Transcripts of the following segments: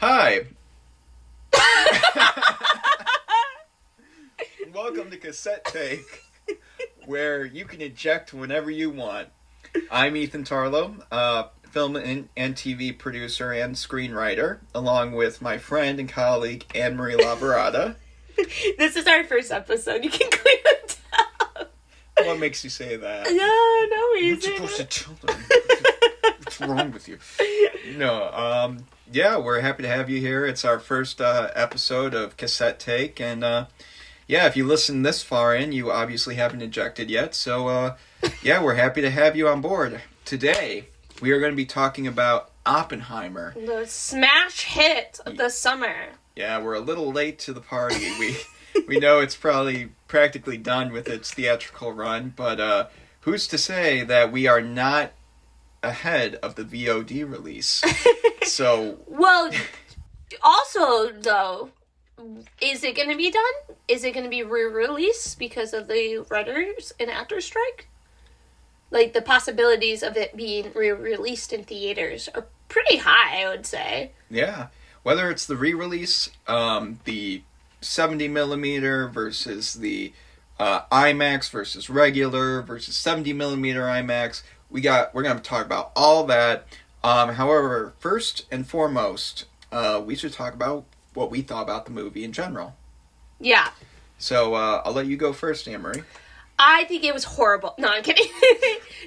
Hi. Welcome to Cassette Take, where you can eject whenever you want. I'm Ethan Tarlow, film and TV producer and screenwriter, along with my friend and colleague Annmarie Lavorada. This is our first episode. You can clear it down. What makes you say that? No You're reason. supposed to tell them. What's wrong with you? No, yeah, we're happy to have you here. It's our first episode of Cassette Take, and yeah, if you listen this far in, you obviously haven't ejected yet, so yeah, we're happy to have you on board. Today, we are going to be talking about Oppenheimer. The smash hit of the summer. Yeah, we're a little late to the party. We know it's probably practically done with its theatrical run, but who's to say that we are not ahead of the VOD release? So, well, also though, is it going to be done? Is it going to be re-released because of the writers and actors strike? Like, the possibilities of it being re-released in theaters are pretty high, I would say. yeah, whether it's the re-release, the 70mm versus the IMAX versus regular versus 70mm IMAX, we're going to talk about all that. However, first and foremost, we should talk about what we thought about the movie in general. Yeah. So, I'll let you go first, Annmarie. I think it was horrible. No, I'm kidding.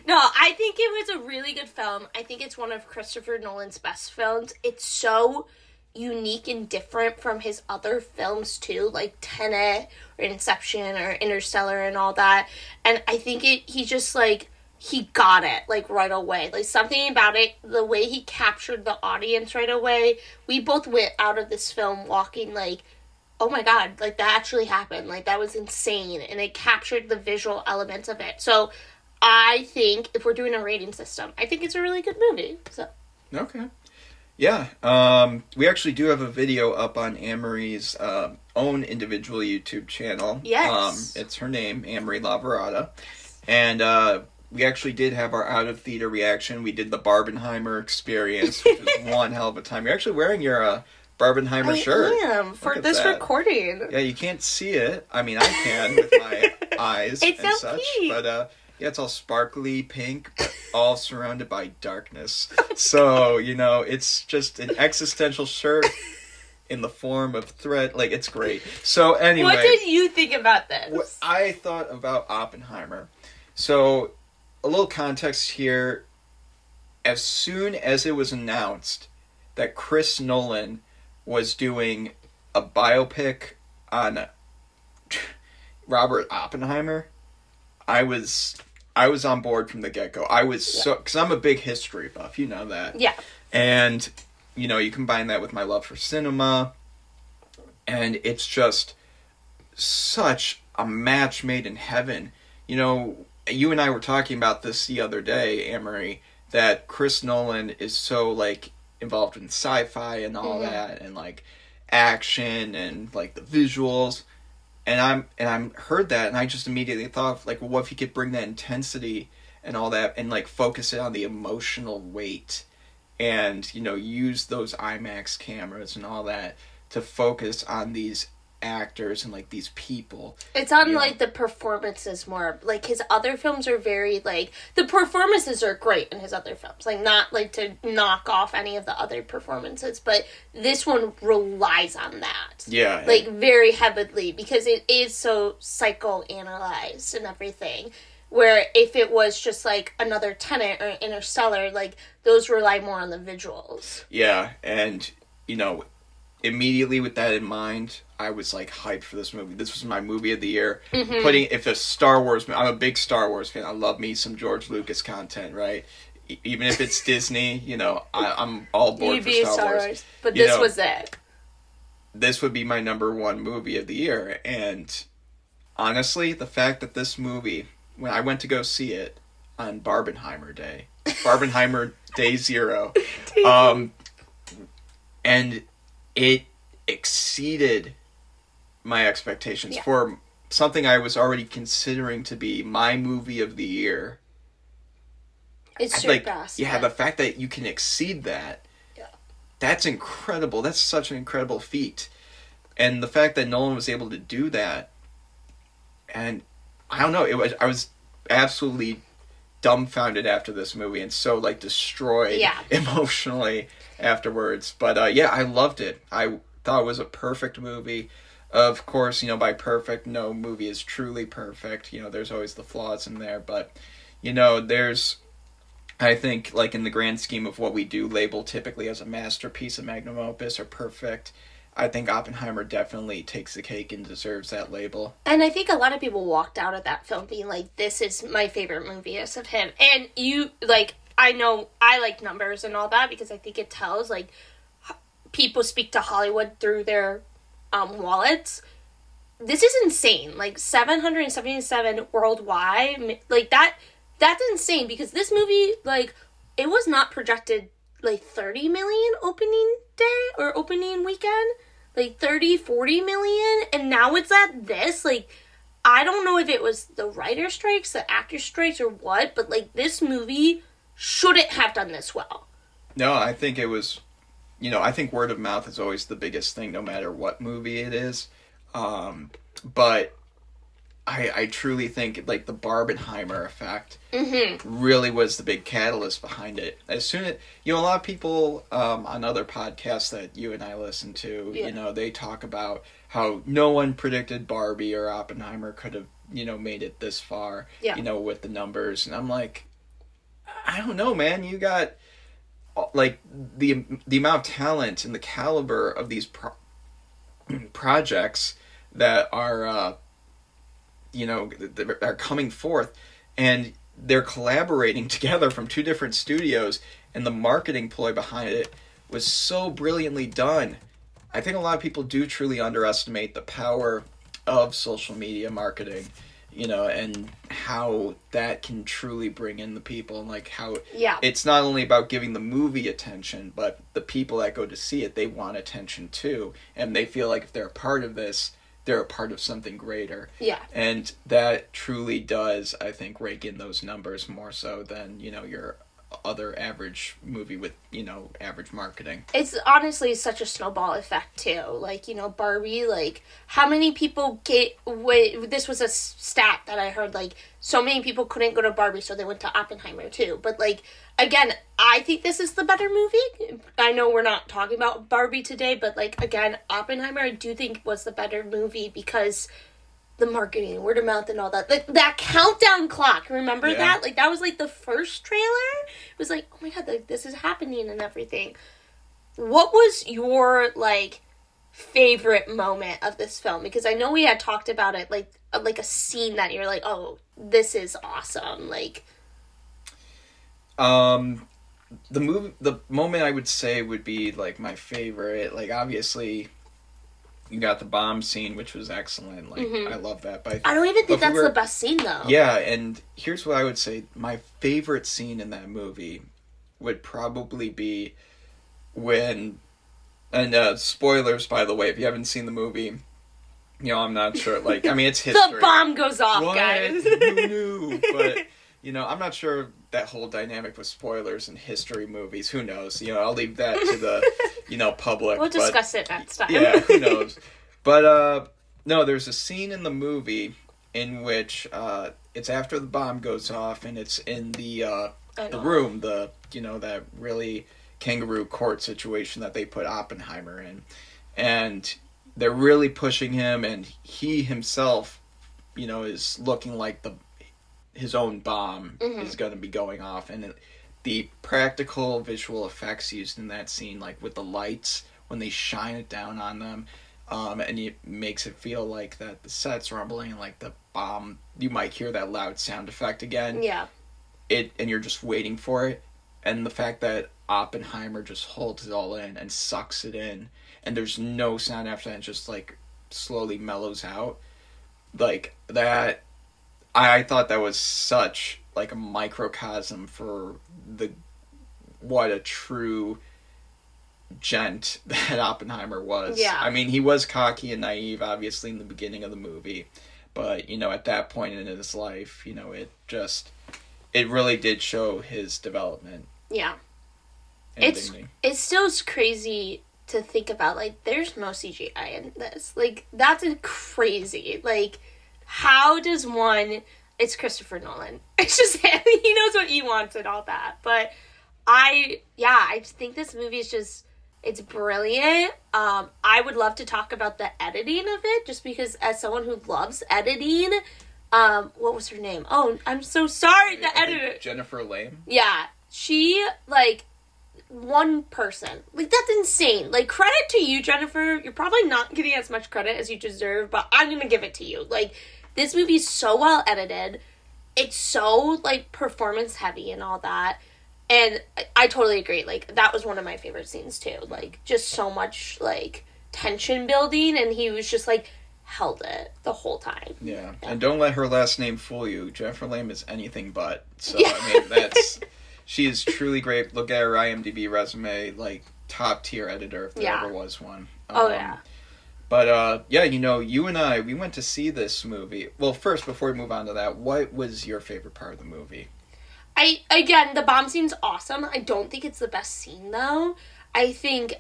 No, I think it was a really good film. I think it's one of Christopher Nolan's best films. It's so unique and different from his other films, too, like Tenet or Inception or Interstellar and all that. And I think he just, like, he got it, like, right away. Like, something about it, the way he captured the audience right away. We both went out of this film walking, like, oh my god, like, that actually happened. Like, that was insane. And it captured the visual elements of it. So, I think, if we're doing a rating system, I think it's a really good movie. So. Okay. Yeah. We actually do have a video up on Annmarie's own individual YouTube channel. Yes. It's her name, Annmarie Lavorada. And we actually did have our out-of-theater reaction. We did the Barbenheimer experience, which was one hell of a time. You're actually wearing your Barbenheimer shirt. I am, for this recording. Yeah, you can't see it. I mean, I can with my eyes it's and so such. pink. But, yeah, it's all sparkly pink, but all surrounded by darkness. So, you know, it's just an existential shirt in the form of thread. Like, it's great. So, anyway. What did you think about this? What I thought about Oppenheimer. So, a little context here. As soon as it was announced that Chris Nolan was doing a biopic on Robert Oppenheimer, I was on board from the get-go. I was so, because I'm a big history buff, you know that. Yeah. And, you know, you combine that with my love for cinema, and it's just such a match made in heaven. You know, you and I were talking about this the other day, Annmarie, that Chris Nolan is so, like, involved in sci-fi and all that, and, like, action and, like, the visuals. And I'm heard that, and I just immediately thought of, like, well, what if he could bring that intensity and all that, and, like, focus it on the emotional weight, and, you know, use those IMAX cameras and all that to focus on these actors and, like, these people. It's on, like, the performances more. Like, his other films are very, like, the performances are great in his other films. Like, not, like, to knock off any of the other performances, but this one relies on that. Yeah. Like, very heavily, because it is so psychoanalyzed and everything. Where if it was just, like, another Tenet or Interstellar, like, those rely more on the visuals. Yeah, and, you know, immediately with that in mind, I was, like, hyped for this movie. This was my movie of the year. If a Star Wars... I'm a big Star Wars fan. I love me some George Lucas content, right? Even if it's Disney, you know, I'm all aboard for Star Wars. But this was it. This would be my number one movie of the year. And honestly, the fact that this movie, when I went to go see it on Barbenheimer Day, Barbenheimer Day 0, and it exceeded my expectations for something I was already considering to be my movie of the year. It's surpassed. The fact that you can exceed that, that's incredible. That's such an incredible feat. And the fact that Nolan was able to do that, and I don't know, I was absolutely dumbfounded after this movie and so like destroyed emotionally afterwards. But yeah, I loved it. I thought it was a perfect movie. Of course, by perfect, no movie is truly perfect. There's always the flaws in there, but there's, I think, like in the grand scheme of what we do label typically as a masterpiece, a magnum opus, or perfect, I think Oppenheimer definitely takes the cake and deserves that label. And I think a lot of people walked out of that film being like, this is my favorite movie of him. And you, like, I know I like numbers and all that because I think it tells, like, people speak to Hollywood through their wallets. This is insane. Like, 777 worldwide. Like, that's insane because this movie, like, it was not projected, like, 30 million opening day or opening weekend. Like, 30, 40 million. And now it's at this. Like, I don't know if it was the writer strikes, the actor strikes, or what. But, like, this movie shouldn't have done this well. No, I think it was... I think word of mouth is always the biggest thing, no matter what movie it is. But I truly think, like, the Barbenheimer effect really was the big catalyst behind it. As soon as, a lot of people on other podcasts that you and I listen to, they talk about how no one predicted Barbie or Oppenheimer could have, made it this far, with the numbers. And I'm like, I don't know, man. You got... like the amount of talent and the caliber of these projects that are are coming forth, and they're collaborating together from two different studios, and the marketing ploy behind it was so brilliantly done. I think a lot of people do truly underestimate the power of social media marketing, and how that can truly bring in the people, and like how it's not only about giving the movie attention, but the people that go to see it, they want attention too, and they feel like if they're a part of this, they're a part of something greater. Yeah. And that truly does, I think, rake in those numbers more so than, your other average movie with, average marketing. It's honestly such a snowball effect, too. Like, Barbie, like, how many people this was a stat that I heard, like, so many people couldn't go to Barbie, so they went to Oppenheimer, too. But, like, again, I think this is the better movie. I know we're not talking about Barbie today, but, like, again, Oppenheimer I do think was the better movie because... the marketing, word of mouth, and all that. Like, that countdown clock, remember that? Like, that was, like, the first trailer. It was like, oh my god, like, this is happening and everything. What was your, like, favorite moment of this film? Because I know we had talked about it, like a scene that you're like, oh, this is awesome. Like... the moment I would say would be, like, my favorite. Like, obviously... you got the bomb scene, which was excellent. Like, I love that. But I don't even think that's the best scene, though. Yeah, and here's what I would say. My favorite scene in that movie would probably be when... and spoilers, by the way, if you haven't seen the movie, I'm not sure. Like, I mean, it's history. The bomb goes off, what? guys. Who knew? But... I'm not sure that whole dynamic with spoilers in history movies. Who knows? I'll leave that to the, public. We'll discuss it next time. Yeah, who knows? But, no, there's a scene in the movie in which it's after the bomb goes off, and it's in the room, that really kangaroo court situation that they put Oppenheimer in. And they're really pushing him, and he himself, is looking like his own bomb is going to be going off, and the practical visual effects used in that scene, like with the lights when they shine it down on them, and it makes it feel like that the set's rumbling, and like the bomb, you might hear that loud sound effect again. Yeah. And you're just waiting for it, and the fact that Oppenheimer just holds it all in and sucks it in, and there's no sound after that, and just like slowly mellows out, like that. I thought that was such, like, a microcosm for what a true gent that Oppenheimer was. Yeah. I mean, he was cocky and naive, obviously, in the beginning of the movie. But, at that point in his life, it really did show his development. Yeah. It's still crazy to think about. Like, there's no CGI in this. Like, that's crazy. Like, how does one... It's Christopher Nolan. It's just him. He knows what he wants and all that. But I just think this movie is just... It's brilliant. I would love to talk about the editing of it, just because as someone who loves editing... what was her name? Oh, I'm so sorry. The editor. Jennifer Lame? Yeah. She, like... one person. Like, that's insane. Like, credit to you, Jennifer. You're probably not getting as much credit as you deserve, but I'm gonna give it to you. Like, this movie's so well edited. It's so, like, performance heavy and all that. And I totally agree. Like, that was one of my favorite scenes, too. Like, just so much, like, tension building, and he was just, like, held it the whole time. Yeah. And don't let her last name fool you. Jennifer Lame is anything but. So, yeah. I mean, that's... She is truly great. Look at her IMDb resume, like, top-tier editor if there ever was one. Yeah. But, yeah, you know, you and I, we went to see this movie. Well, first, before we move on to that, what was your favorite part of the movie? Again, the bomb scene's awesome. I don't think it's the best scene, though. I think,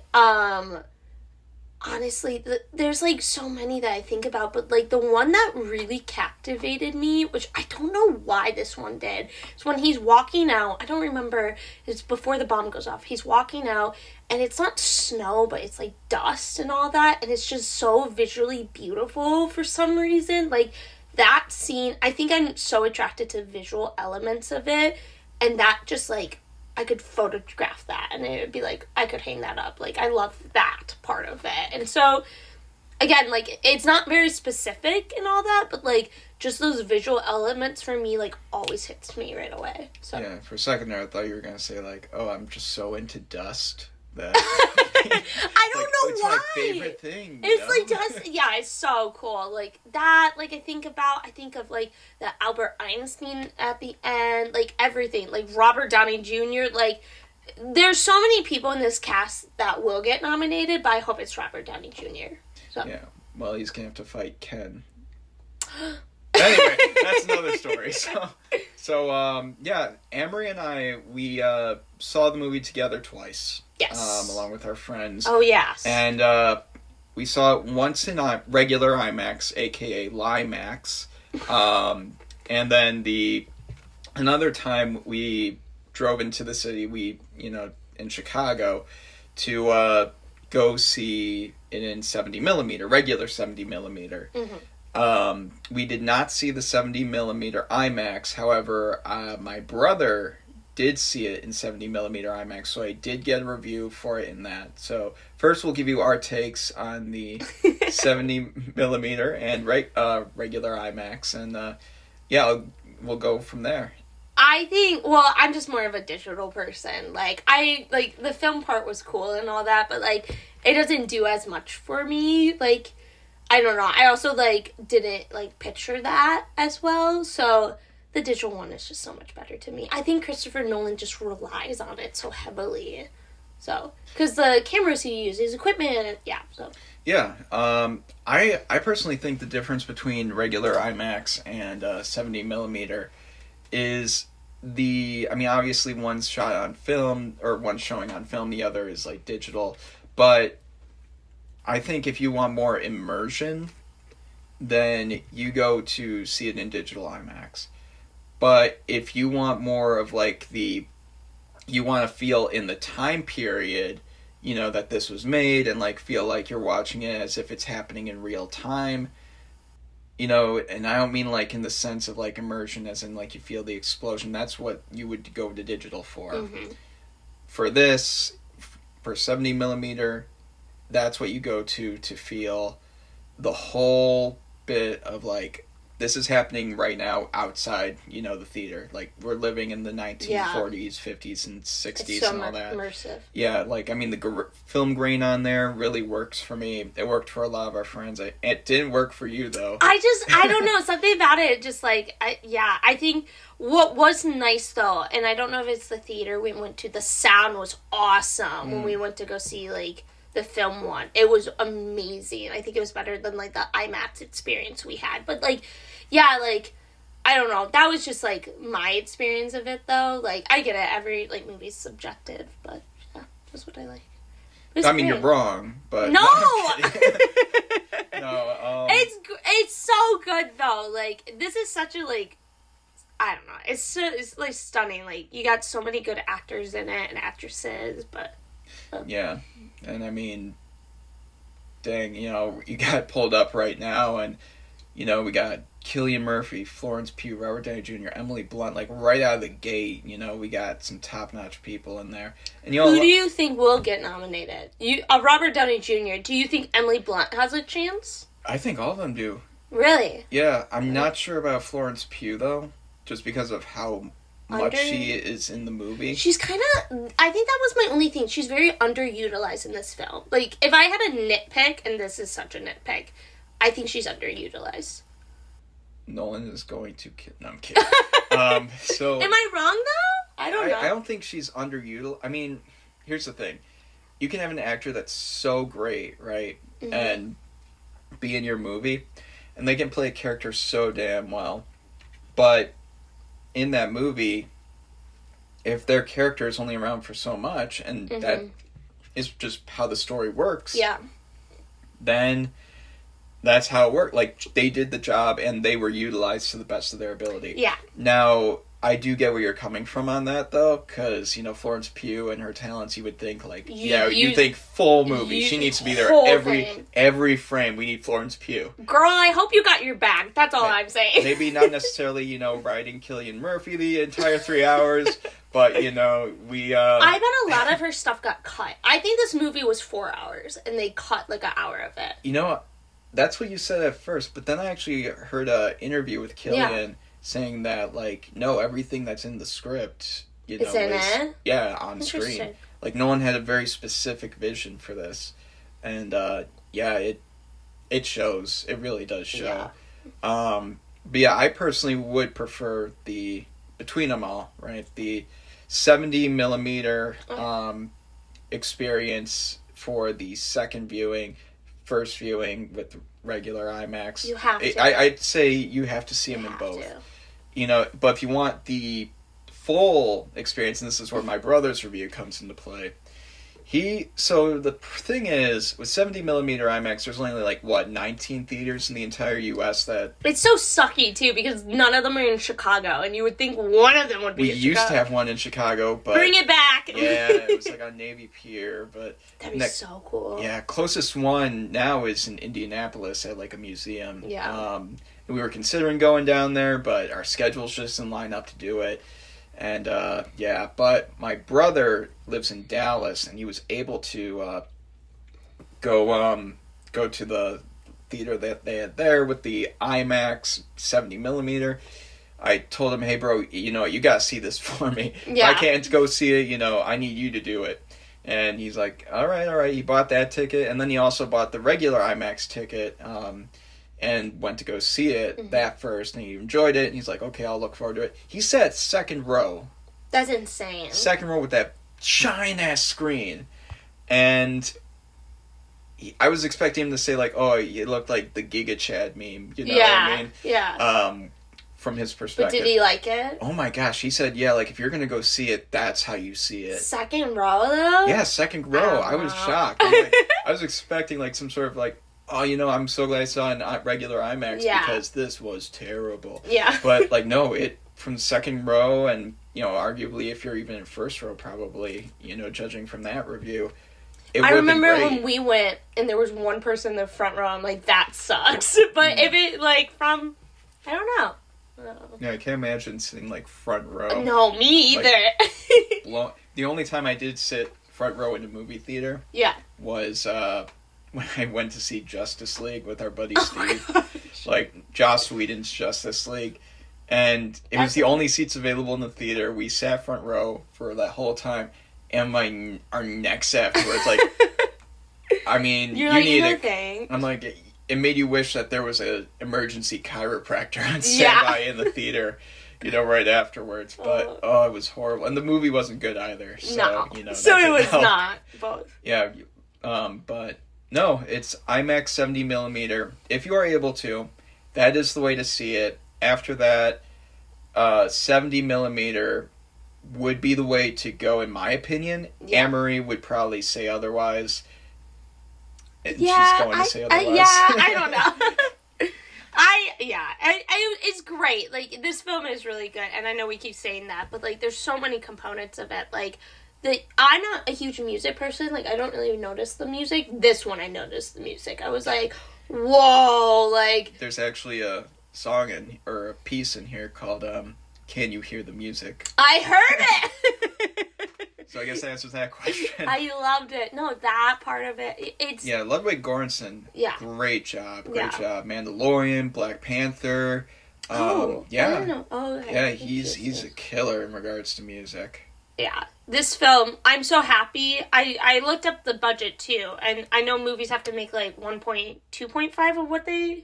honestly, there's, like, so many that I think about, but, like, the one that really captivated me, which I don't know why this one did, is when he's walking out. I don't remember. It's before the bomb goes off. He's walking out, and it's not snow, but it's, like, dust and all that, and it's just so visually beautiful for some reason. Like, that scene, I think I'm so attracted to visual elements of it, and that just, like, I could photograph that, and it would be, like, I could hang that up. Like, I love that part of it. And so, again, like, it's not very specific and all that, but, like, just those visual elements for me, like, always hits me right away. So. Yeah, for a second there, I thought you were going to say, like, oh, I'm just so into dust that... I don't know it's why. It's my favorite thing. It's like dust. Yeah, it's so cool. Like that. Like I think of like the Albert Einstein at the end. Like everything. Like Robert Downey Jr. Like there's so many people in this cast that will get nominated, but I hope it's Robert Downey Jr. So. Yeah. Well, he's gonna have to fight Ken. Anyway, that's another story. So yeah, Annmarie and I, we saw the movie together twice. Yes. Along with our friends. Oh, yes. And we saw it once in regular IMAX, aka Limax. And then another time we drove into the city, in Chicago, to go see it in 70mm, regular 70mm. Mm-hmm. We did not see the 70mm IMAX. However, my brother did see it in 70mm IMAX, so I did get a review for it in that. So first we'll give you our takes on the 70mm and regular IMAX, and we'll go from there. I think, well, I'm just more of a digital person. Like, the film part was cool and all that, but, like, it doesn't do as much for me. Like, I don't know. I also, like, didn't, like, picture that as well, so the digital one is just so much better to me. I think Christopher Nolan just relies on it so heavily. So, because the cameras he uses, equipment, so. Yeah, I personally think the difference between regular IMAX and 70mm is obviously one's shot on film, or one's showing on film, the other is, like, digital. But I think if you want more immersion, then you go to see it in digital IMAX. But if you want more of, like, you want to feel in the time period, that this was made, and, like, feel like you're watching it as if it's happening in real time, and I don't mean, like, in the sense of, like, immersion as in, like, you feel the explosion. That's what you would go to digital for. Mm-hmm. For this, for 70mm, that's what you go to feel the whole bit of, like, this is happening right now outside, the theater. Like, we're living in the 1940s, 50s, and 60s and all that. Immersive. Yeah, like, the film grain on there really works for me. It worked for a lot of our friends. It didn't work for you, though. I don't know. Something about it just, like, I think what was nice, though, and I don't know if it's the theater we went to, the sound was awesome when we went to go see, like, the film one. It was amazing. I think it was better than, like, the IMAX experience we had. But, like, yeah, like, I don't know. That was just, like, my experience of it, though. Like, I get it. Every, like, movie's subjective, but, yeah. Was what I like. I mean, you're wrong, but... No! No, It's so good, though. Like, this is such a, like... I don't know. It's like, stunning. Like, you got so many good actors in it and actresses, but... Yeah. And, I mean... Dang, you know, you got pulled up right now, and, you know, we got Cillian Murphy, Florence Pugh, Robert Downey Jr., Emily Blunt, like, right out of the gate, you know, we got some top-notch people in there. And, you know, who do you think will get nominated? Robert Downey Jr., do you think Emily Blunt has a chance? I think all of them do. Really? Yeah, I'm not sure about Florence Pugh, though, just because of how much she is in the movie. She's kind of... I think that was my only thing. She's very underutilized in this film. Like, if I had a nitpick, and this is such a nitpick, I think she's underutilized. Nolan is going to kill... No, I'm kidding. So... Am I wrong, though? I don't know. I don't think she's underutilized. I mean, here's the thing. You can have an actor that's so great, right? Mm-hmm. And be in your movie, and they can play a character so damn well. But in that movie, if their character is only around for so much, and that is just how the story works, then that's how it worked. Like, they did the job, and they were utilized to the best of their ability. Yeah. Now, I do get where you're coming from on that, though, because, you know, Florence Pugh and her talents, you would think, like, you think full movie. She needs to be there every frame. We need Florence Pugh. Girl, I hope you got your bag. That's all I'm saying. Maybe not necessarily, you know, riding Cillian Murphy the entire 3 hours, but, you know, I bet a lot of her stuff got cut. I think this movie was 4 hours, and they cut, like, an hour of it. You know, that's what you said at first, but then I actually heard an interview with Cillian saying that, like, no, everything that's in the script, you know, it? Yeah, on screen. Like, Nolan had a very specific vision for this, and it shows. It really does show. Yeah. But yeah, I personally would prefer between them all, right? The 70 millimeter experience for the second viewing, first viewing with regular IMAX. You have to. I'd say you have to see them in both. You know, but if you want the full experience, and this is where my brother's review comes into play, so the thing is, with 70 millimeter IMAX, there's only, like, 19 theaters in the entire U.S. that... It's so sucky, too, because none of them are in Chicago, and you would think one of them would be in Chicago. We used to have one in Chicago, but... Bring it back! Yeah, it was, like, on Navy Pier, but... That'd be so cool. Yeah, closest one now is in Indianapolis at, like, a museum. Yeah. We were considering going down there, but our schedules just didn't line up to do it. And, but my brother lives in Dallas, and he was able to go to the theater that they had there with the IMAX 70 millimeter. I told him, hey, bro, you know, you gotta see this for me. Yeah. If I can't go see it, you know, I need you to do it. And he's like, all right. He bought that ticket, and then he also bought the regular IMAX ticket, and went to go see it that first, and he enjoyed it, and he's like, okay, I'll look forward to it. He sat second row. That's insane. Second row with that giant-ass screen. And I was expecting him to say, like, oh, it looked like the Giga Chad meme, you know what I mean? Yeah. From his perspective. But did he like it? Oh my gosh, he said, yeah, like, if you're gonna go see it, that's how you see it. Second row, though? Yeah, second row. I was shocked. Like, I was expecting, like, some sort of, like, oh, you know, I'm so glad I saw it in regular IMAX because this was terrible. Yeah. But, like, no, it, from second row, and, you know, arguably if you're even in first row, probably, you know, judging from that review, I remember when we went, and there was one person in the front row, I'm like, that sucks. But if it, like, from, I don't know. Yeah, I can't imagine sitting, like, front row. No, me either. Like, the only time I did sit front row in a movie theater was when I went to see Justice League with our buddy Steve. Like, Joss Whedon's Justice League. And it was the only seats available in the theater. We sat front row for that whole time. And our necks afterwards, like, I mean, you need it. I'm like, it made you wish that there was an emergency chiropractor on standby in the theater, you know, right afterwards. But, it was horrible. And the movie wasn't good either. So, you know, so it was not. Both. Yeah, but, no, it's IMAX 70 millimeter. If you are able to, that is the way to see it. After that, 70 millimeter would be the way to go, in my opinion. Yeah. Annmarie would probably say otherwise. And Yeah, she's going to say otherwise. I don't know. It's great. Like, this film is really good, and I know we keep saying that, but, like, there's so many components of it. Like, I'm not a huge music person. Like, I don't really notice the music. This one, I noticed the music. I was like, whoa, like... There's actually a song or a piece in here called, Can You Hear the Music? I heard it! So I guess that answers that question. I loved it. No, that part of it, it's... Yeah, Ludwig Göransson, Yeah. Great job. Yeah. Mandalorian, Black Panther. I Yeah. don't know. Oh, okay. Yeah, he's a killer in regards to music. Yeah. This film, I'm so happy. I looked up the budget, too, and I know movies have to make, like, 2.5 of what they...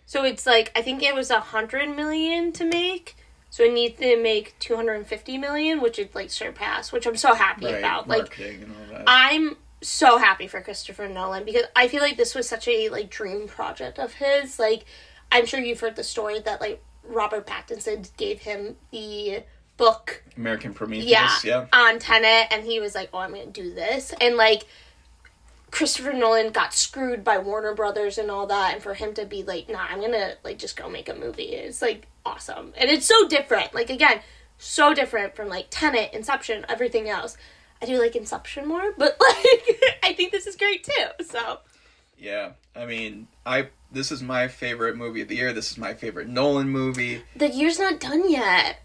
So it's, like, I think it was $100 million to make, so it needs to make $250 million, which it, like, surpassed, which I'm so happy about. Marketing and all that. I'm so happy for Christopher Nolan, because I feel like this was such a, like, dream project of his. Like, I'm sure you've heard the story that, like, Robert Pattinson gave him the book American Prometheus, yeah. on Tenet, and he was like, oh, I'm going to do this. And, like, Christopher Nolan got screwed by Warner Brothers and all that, and for him to be like, nah, I'm going to, like, just go make a movie is, like, awesome. And it's so different. Like, again, so different from, like, Tenet, Inception, everything else. I do like Inception more, but, like, I think this is great, too, so. Yeah, I mean, this is my favorite movie of the year. This is my favorite Nolan movie. The year's not done yet.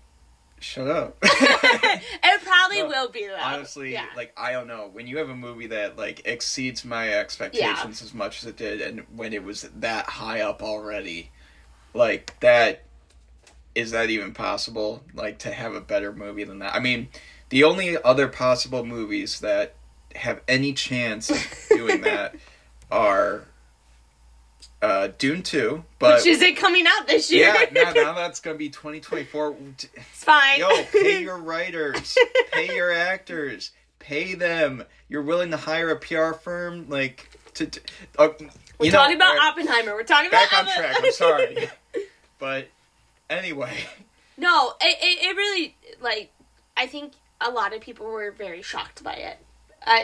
Shut up. It probably will be, though. Honestly, yeah. like, I don't know. When you have a movie that, like, exceeds my expectations as much as it did, and when it was that high up already, like, is that even possible? Like, to have a better movie than that? I mean, the only other possible movies that have any chance of doing that are Dune 2, but... Which isn't coming out this year. Yeah, now that's going to be 2024. It's fine. Yo, pay your writers, pay your actors, pay them. You're willing to hire a PR firm, like, We're talking about Oppenheimer. We're talking about back on track, I'm sorry. But, anyway. No, it really, like, I think a lot of people were very shocked by it.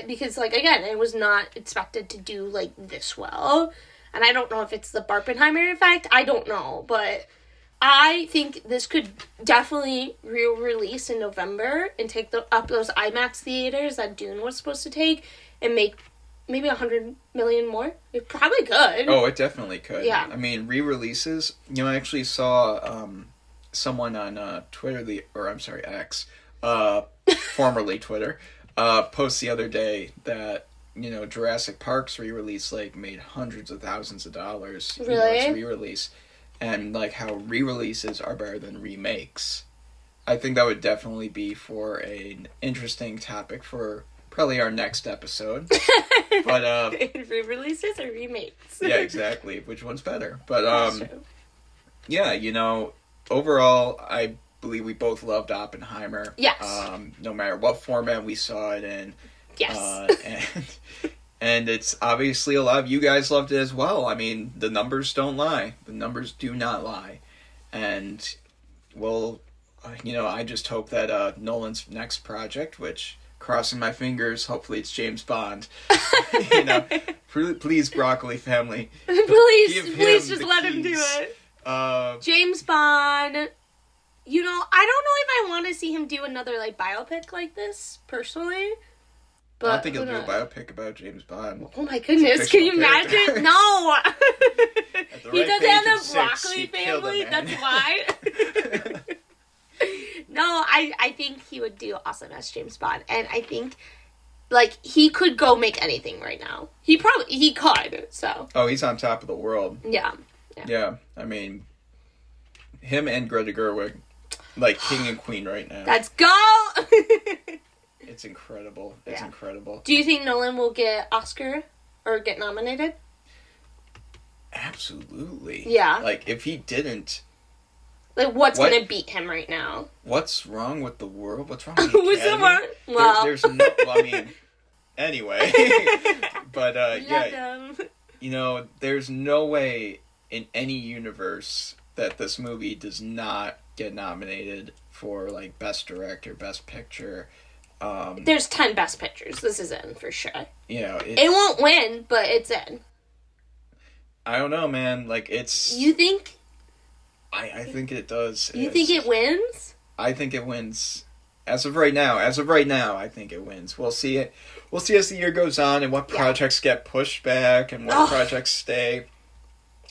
Because, like, again, it was not expected to do, like, this well. And I don't know if it's the Barbenheimer effect. I don't know. But I think this could definitely re-release in November and take up those IMAX theaters that Dune was supposed to take and make maybe $100 million more. It probably could. Oh, it definitely could. Yeah. I mean, re-releases, I actually saw someone on Twitter, X, formerly Twitter, post the other day that Jurassic Park's re-release, like, made hundreds of thousands of dollars. Really? Its re-release. And, like, how re-releases are better than remakes. I think that would definitely be for an interesting topic for probably our next episode. But, re-releases or remakes? Yeah, exactly. Which one's better? But, That's true. Yeah, overall, I believe we both loved Oppenheimer. Yes. No matter what format we saw it in. Yes. And it's obviously a lot of you guys loved it as well. I mean, the numbers don't lie. The numbers do not lie. And, well, I just hope that Nolan's next project, which, crossing my fingers, hopefully it's James Bond. Please, Broccoli family. Please just let him do it. James Bond. I don't know if I want to see him do another, like, biopic like this, personally. But I don't think he'll do a biopic about James Bond. Oh my goodness, can you imagine? No! He doesn't have the Broccoli family, that's why. No, I think he would do awesome as James Bond. And I think, like, he could go make anything right now. He could, so. Oh, he's on top of the world. Yeah. Yeah, I mean, him and Greta Gerwig, like, king and queen right now. Let's go! It's incredible. It's incredible. Do you think Nolan will get Oscar or get nominated? Absolutely. Yeah. Like, if he didn't... Like, what's going to beat him right now? What's wrong with the world? What's wrong with the What's the word? Well... There's no... Well, I mean... Anyway. But, there's no way in any universe that this movie does not get nominated for like best director, best picture. There's 10 best pictures. This is in for sure. You know, it won't win, but it's in. I don't know, man. Like, it's... You think? I think it does. You think it wins? I think it wins. As of right now, I think it wins. We'll see it. We'll see as the year goes on and what projects get pushed back and what projects stay.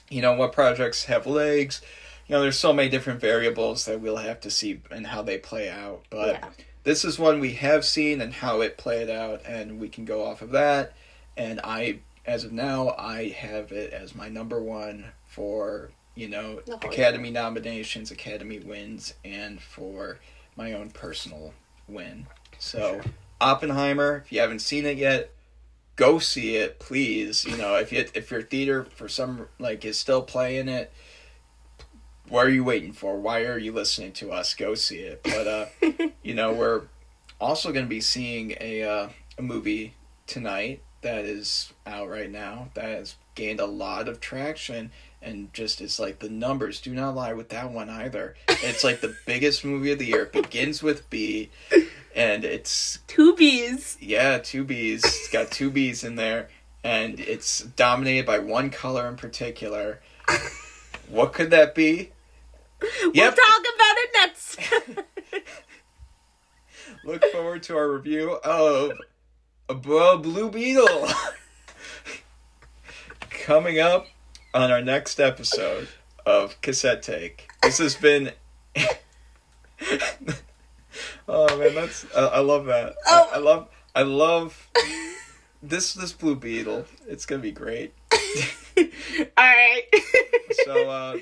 You know, what projects have legs. You know, there's so many different variables that we'll have to see and how they play out. But this is one we have seen and how it played out, and we can go off of that. And as of now, I have it as my number one for, you know, Academy nominations, Academy wins, and for my own personal win. So, Oppenheimer, if you haven't seen it yet, go see it, please. You know, if your theater for some like is still playing it, what are you waiting for? Why are you listening to us? Go see it. But you know, we're also going to be seeing a movie tonight that is out right now that has gained a lot of traction. And just, it's like, the numbers do not lie with that one either. It's like the biggest movie of the year. It begins with B, and it's... 2 Bs. Yeah, 2 Bs. It's got 2 Bs in there, and it's dominated by one color in particular. What could that be? We'll talk about it next. Look forward to our review of Blue Beetle. Coming up on our next episode of Cassette Take. This has been... Oh man, that's... I love that. Oh. I love this Blue Beetle. It's gonna be great. Alright. So,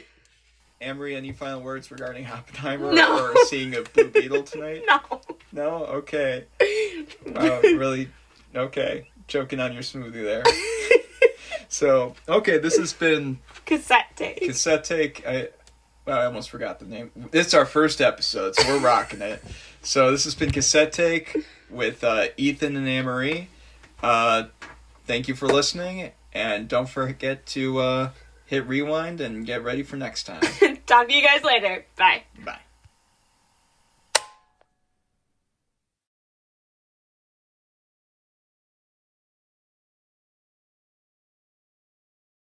Annmarie, any final words regarding Oppenheimer or seeing a Blue Beetle tonight? No. No? Okay. Really? Okay. Joking on your smoothie there. So, okay, this has been... Cassette Take. Cassette Take. I almost forgot the name. It's our first episode, so we're rocking it. So, this has been Cassette Take with Ethan and Annmarie. Thank you for listening, and don't forget to hit rewind and get ready for next time. Talk to you guys later. Bye. Bye.